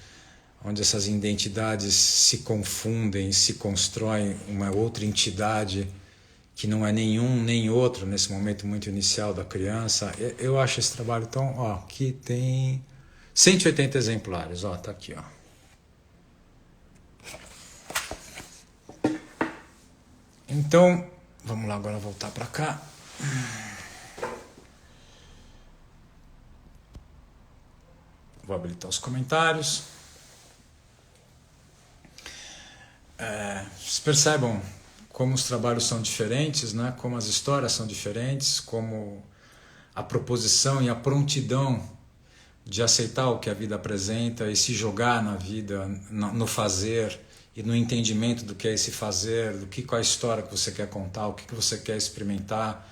Speaker 1: onde essas identidades se confundem, se constroem uma outra entidade que não é nenhum nem outro nesse momento muito inicial da criança. Eu acho esse trabalho tão... Ó, aqui tem 180 exemplares, ó, tá aqui, ó. Então, vamos lá agora voltar para cá. Vou habilitar os comentários. Vocês percebam como os trabalhos são diferentes, né? Como as histórias são diferentes, como a proposição e a prontidão de aceitar o que a vida apresenta e se jogar na vida, no fazer e no entendimento do que é esse fazer, qual é a história que você quer contar, o que você quer experimentar,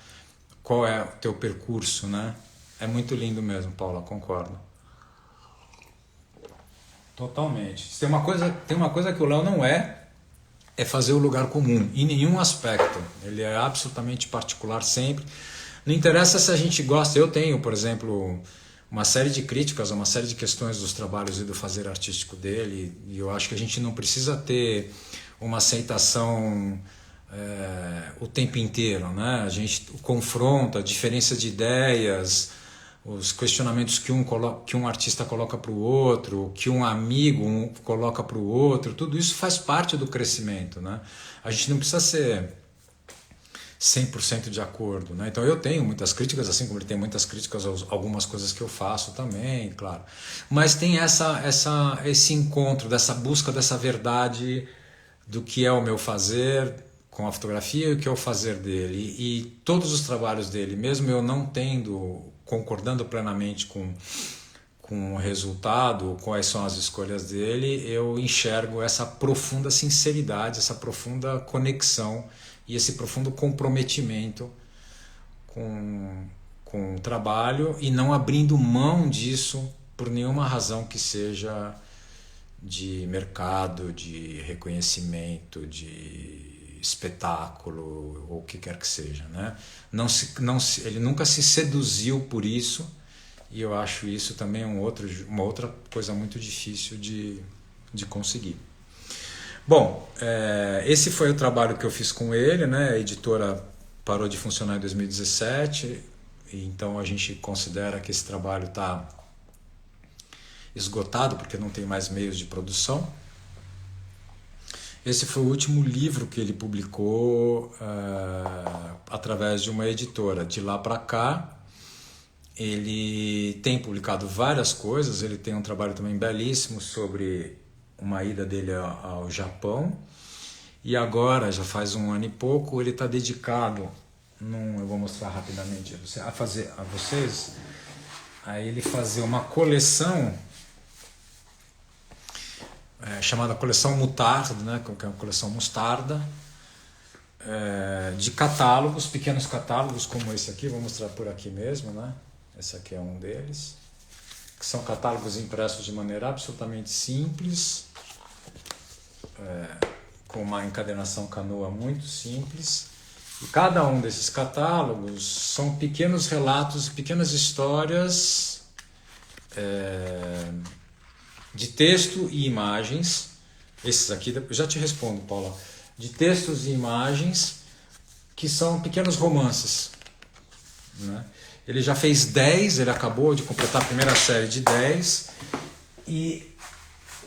Speaker 1: qual é o teu percurso, né? É muito lindo mesmo, Paula, concordo. Totalmente. Tem uma coisa que o Léo não é fazer o lugar comum, em nenhum aspecto. Ele é absolutamente particular sempre. Não interessa se a gente gosta. Eu tenho, por exemplo, uma série de críticas, uma série de questões dos trabalhos e do fazer artístico dele, e eu acho que a gente não precisa ter uma aceitação o tempo inteiro, né? A gente confronta a diferença de ideias, os questionamentos que um artista coloca para o outro, que um amigo coloca para o outro, tudo isso faz parte do crescimento, né? A gente não precisa ser 100% de acordo, né? Então eu tenho muitas críticas, assim como ele tem muitas críticas a algumas coisas que eu faço também, claro. Mas tem esse encontro, dessa busca dessa verdade do que é o meu fazer com a fotografia e o que é o fazer dele. E todos os trabalhos dele, mesmo eu não concordando plenamente com o resultado, quais são as escolhas dele, eu enxergo essa profunda sinceridade, essa profunda conexão e esse profundo comprometimento com o trabalho e não abrindo mão disso por nenhuma razão que seja de mercado, de reconhecimento, de espetáculo ou o que quer que seja, né? Ele nunca se seduziu por isso e eu acho isso também uma outra coisa muito difícil de conseguir. Bom, esse foi o trabalho que eu fiz com ele, né? A editora parou de funcionar em 2017, então a gente considera que esse trabalho está esgotado porque não tem mais meios de produção. Esse foi o último livro que ele publicou através de uma editora. De lá para cá, ele tem publicado várias coisas, ele tem um trabalho também belíssimo sobre uma ida dele ao Japão, e agora, já faz um ano e pouco, ele está dedicado, eu vou mostrar rapidamente a vocês, a ele fazer uma coleção chamada Coleção Moutarde, né, que é uma coleção mostarda, de catálogos, pequenos catálogos como esse aqui, vou mostrar por aqui mesmo, né? Esse aqui é um deles, que são catálogos impressos de maneira absolutamente simples, com uma encadernação canoa muito simples, e cada um desses catálogos são pequenos relatos, pequenas histórias de texto e imagens. Esses aqui, eu já te respondo, Paula, de textos e imagens que são pequenos romances, né? Ele já fez 10, ele acabou de completar a primeira série de 10, e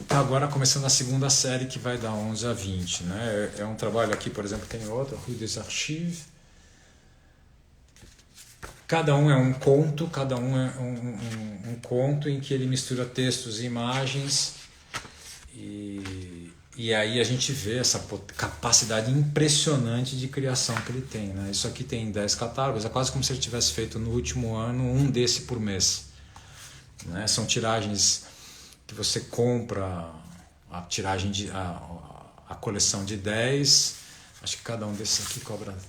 Speaker 1: Tá agora começando a segunda série que vai dar 11 a 20, né? É um trabalho aqui, por exemplo, tem outro, Rue des Archives. Cada um é um conto, cada um é um conto em que ele mistura textos e imagens e aí a gente vê essa capacidade impressionante de criação que ele tem, né? Isso aqui tem 10 catálogos, é quase como se ele tivesse feito no último ano um desse por mês, né? São tiragens que você compra, a tiragem a coleção de 10, acho que cada um desses aqui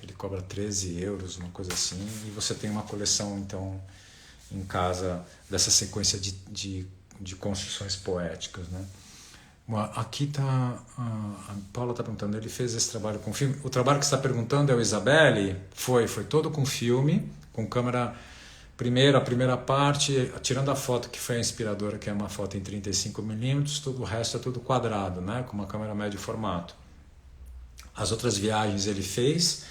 Speaker 1: ele cobra 13 euros, uma coisa assim, e você tem uma coleção então em casa dessa sequência de construções poéticas, né? Aqui está a Paula está perguntando, ele fez esse trabalho com filme? O trabalho que você está perguntando é o Isabelle? Foi todo com filme, com câmera. Primeiro, a primeira parte, tirando a foto que foi a inspiradora, que é uma foto em 35mm, todo o resto é tudo quadrado, né? Com uma câmera médio formato. As outras viagens ele fez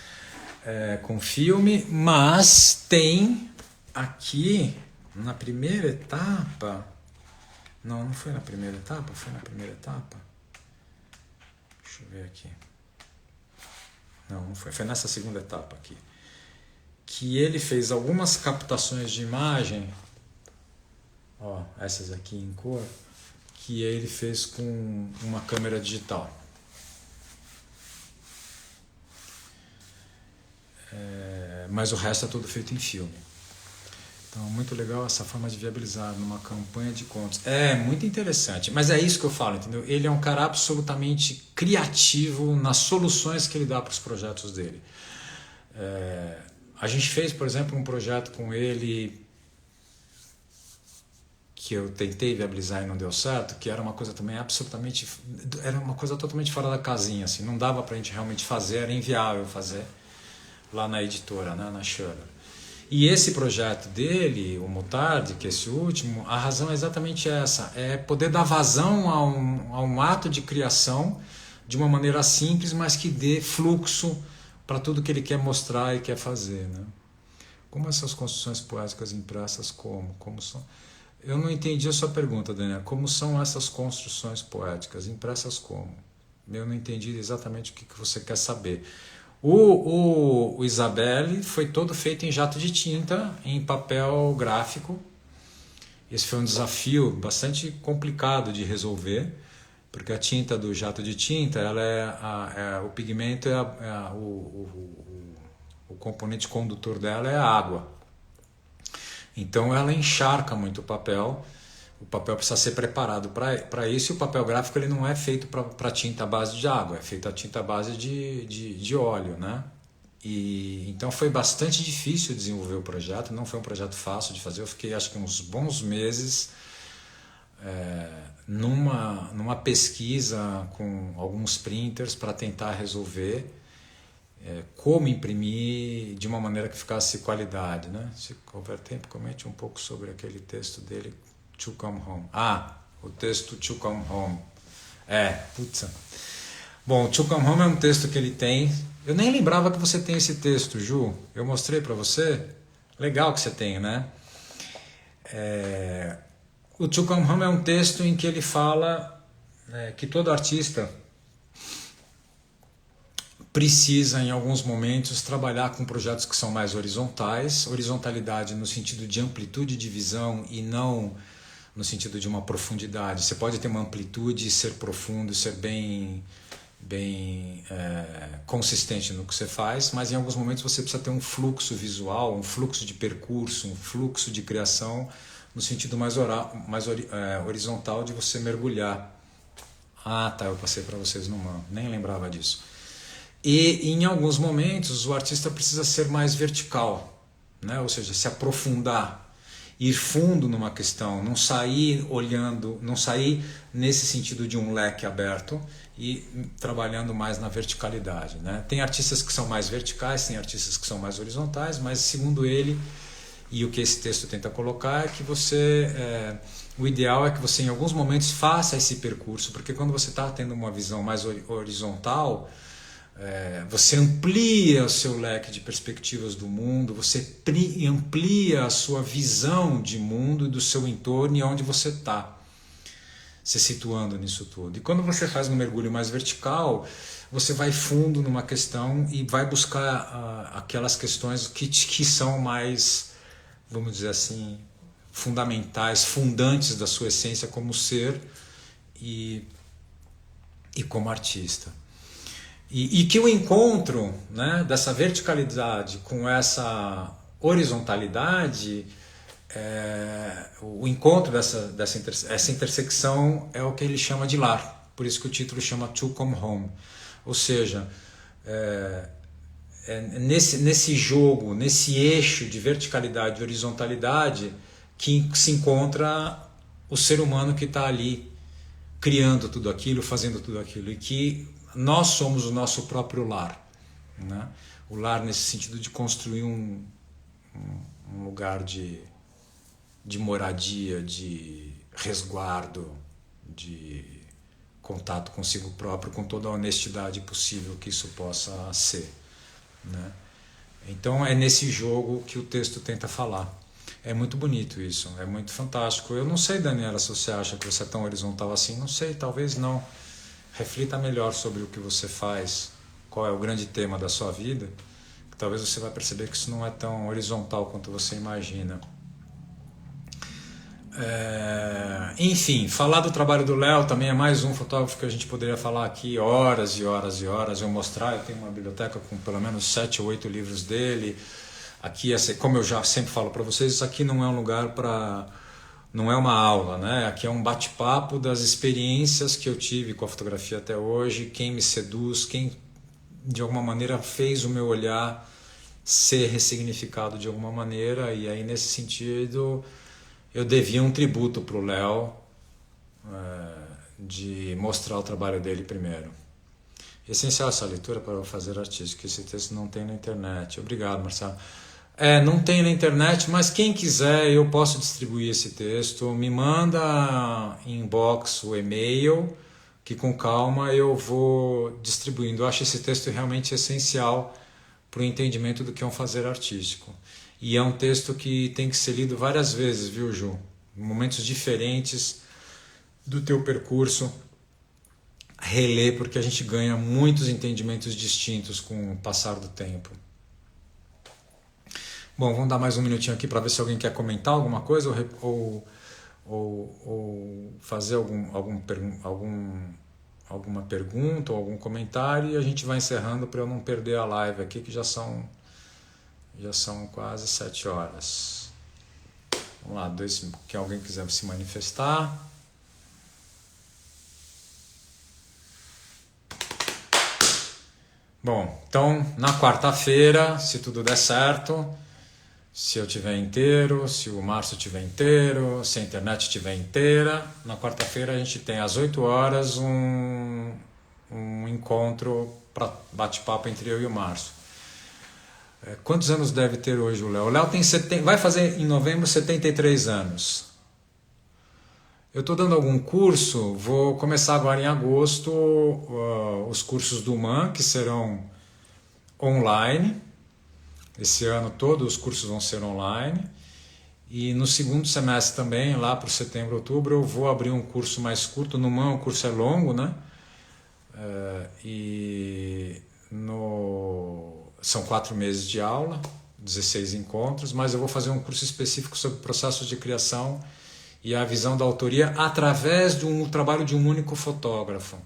Speaker 1: com filme, mas tem aqui na primeira etapa. Não foi na primeira etapa? Foi na primeira etapa? Deixa eu ver aqui. Não foi. Foi nessa segunda etapa aqui. Que ele fez algumas captações de imagem, ó, essas aqui em cor, que ele fez com uma câmera digital. Mas o resto é tudo feito em filme. Então, muito legal essa forma de viabilizar numa campanha de contos. É muito interessante, mas é isso que eu falo, entendeu? Ele é um cara absolutamente criativo nas soluções que ele dá para os projetos dele. A gente fez, por exemplo, um projeto com ele que eu tentei viabilizar e não deu certo, que era uma coisa também absolutamente... Era uma coisa totalmente fora da casinha, assim, não dava para a gente realmente fazer, era inviável fazer lá na editora, né, na Schiller. E esse projeto dele, o Mutard, que é esse último, a razão é exatamente essa, é poder dar vazão a um ato de criação de uma maneira simples, mas que dê fluxo para tudo que ele quer mostrar e quer fazer, né? Como essas construções poéticas impressas como são? Eu não entendi a sua pergunta, Daniel. Como são essas construções poéticas impressas como? Eu não entendi exatamente o que você quer saber. O Isabelle foi todo feito em jato de tinta, em papel gráfico. Esse foi um desafio bastante complicado de resolver, porque a tinta do jato de tinta, ela o pigmento, o componente condutor dela é a água. Então ela encharca muito o papel precisa ser preparado para isso, e o papel gráfico ele não é feito para tinta à base de água, é feito a tinta à base de óleo, né? E então foi bastante difícil desenvolver o projeto, não foi um projeto fácil de fazer, eu fiquei acho que uns bons meses numa pesquisa com alguns printers para tentar resolver como imprimir de uma maneira que ficasse qualidade, né? Se houver tempo, comente um pouco sobre aquele texto dele, To Come Home. O texto To Come Home. Putz. Bom, To Come Home é um texto que ele tem. Eu nem lembrava que você tem esse texto, Ju. Eu mostrei para você. Legal que você tem, né? O To Come Home é um texto em que ele fala que todo artista precisa, em alguns momentos, trabalhar com projetos que são mais horizontais. Horizontalidade no sentido de amplitude de visão e não no sentido de uma profundidade. Você pode ter uma amplitude, ser profundo, ser bem consistente no que você faz, mas em alguns momentos você precisa ter um fluxo visual, um fluxo de percurso, um fluxo de criação no sentido mais horizontal de você mergulhar. Eu passei para vocês numa, nem lembrava disso. E em alguns momentos o artista precisa ser mais vertical, né? Ou seja, se aprofundar, ir fundo numa questão, não sair olhando, não sair nesse sentido de um leque aberto e trabalhando mais na verticalidade, né? Tem artistas que são mais verticais, tem artistas que são mais horizontais, mas segundo ele, e o que esse texto tenta colocar, é que o ideal é que você em alguns momentos faça esse percurso, porque quando você está tendo uma visão mais horizontal, você amplia o seu leque de perspectivas do mundo, você amplia a sua visão de mundo e do seu entorno e onde você está. se situando nisso tudo. E quando você faz um mergulho mais vertical, você vai fundo numa questão e vai buscar aquelas questões que são mais, vamos dizer assim, fundamentais, fundantes da sua essência como ser e como artista. E que o encontro, né, dessa verticalidade com essa horizontalidade, o encontro essa intersecção é o que ele chama de lar. Por isso que o título chama To Come Home. Ou seja, nesse jogo, nesse eixo de verticalidade e horizontalidade que se encontra o ser humano que está ali criando tudo aquilo, fazendo tudo aquilo, e que nós somos o nosso próprio lar, né? O lar nesse sentido de construir um lugar de moradia, de resguardo, de contato consigo próprio, com toda a honestidade possível que isso possa ser, né? Então é nesse jogo que o texto tenta falar. É muito bonito isso, é muito fantástico. Eu não sei, Daniela, se você acha que você é tão horizontal assim, não sei, talvez não. Reflita melhor sobre o que você faz, qual é o grande tema da sua vida, que talvez você vai perceber que isso não é tão horizontal quanto você imagina. Enfim, falar do trabalho do Léo também é mais um fotógrafo que a gente poderia falar aqui horas e horas e horas. Eu tenho uma biblioteca com pelo menos 7 ou 8 livros dele. Aqui, como eu já sempre falo para vocês, isso aqui não é um lugar para... não é uma aula, né? Aqui é um bate-papo das experiências que eu tive com a fotografia até hoje, quem me seduz, quem de alguma maneira fez o meu olhar ser ressignificado de alguma maneira, e aí nesse sentido eu devia um tributo para o Léo, de mostrar o trabalho dele primeiro. Essencial essa leitura para fazer artístico, esse texto não tem na internet. Obrigado, Marcelo. Não tem na internet, mas quem quiser eu posso distribuir esse texto. Me manda em inbox o e-mail, que com calma eu vou distribuindo. Eu acho esse texto realmente essencial para o entendimento do que é um fazer artístico. E é um texto que tem que ser lido várias vezes, viu, Ju? Em momentos diferentes do teu percurso. Reler, porque a gente ganha muitos entendimentos distintos com o passar do tempo. Bom, vamos dar mais um minutinho aqui para ver se alguém quer comentar alguma coisa ou fazer alguma pergunta ou algum comentário, e a gente vai encerrando para eu não perder a live aqui, que já são quase 7 horas. Vamos lá, que alguém quiser se manifestar. Bom, então na quarta-feira, se tudo der certo, se eu estiver inteiro, se o Márcio estiver inteiro, se a internet estiver inteira, na quarta-feira a gente tem às 8 horas um encontro para bate-papo entre eu e o Márcio. Quantos anos deve ter hoje o Léo? O Léo vai fazer em novembro 73 anos. Eu estou dando algum curso, vou começar agora em agosto os cursos do MAN, que serão online. Esse ano todo os cursos vão ser online. E no segundo semestre também, lá para setembro, outubro, eu vou abrir um curso mais curto. No MAN o curso é longo, né? São 4 meses de aula, 16 encontros, mas eu vou fazer um curso específico sobre processos de criação e a visão da autoria através de um trabalho de um único fotógrafo,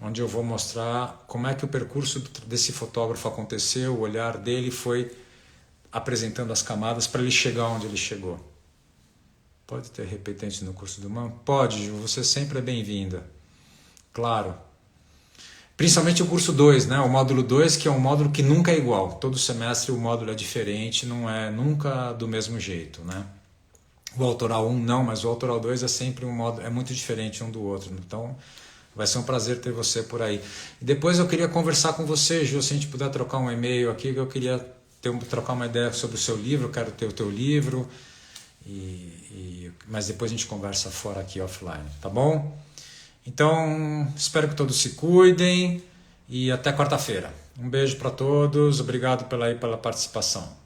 Speaker 1: onde eu vou mostrar como é que o percurso desse fotógrafo aconteceu, o olhar dele foi apresentando as camadas para ele chegar onde ele chegou. Pode ter repetente no curso do MAN? Pode, Ju, você sempre é bem-vinda. Claro. Principalmente o curso 2, né? O módulo 2, que é um módulo que nunca é igual. Todo semestre o módulo é diferente, não é nunca do mesmo jeito, né? O autoral 1 não, mas o autoral 2 é sempre um módulo, é muito diferente um do outro. Então vai ser um prazer ter você por aí. E depois eu queria conversar com você, Ju, se a gente puder trocar um e-mail aqui, que eu queria trocar uma ideia sobre o seu livro, eu quero ter o teu livro, mas depois a gente conversa fora aqui, offline, tá bom? Então, espero que todos se cuidem e até quarta-feira. Um beijo para todos, obrigado pela participação.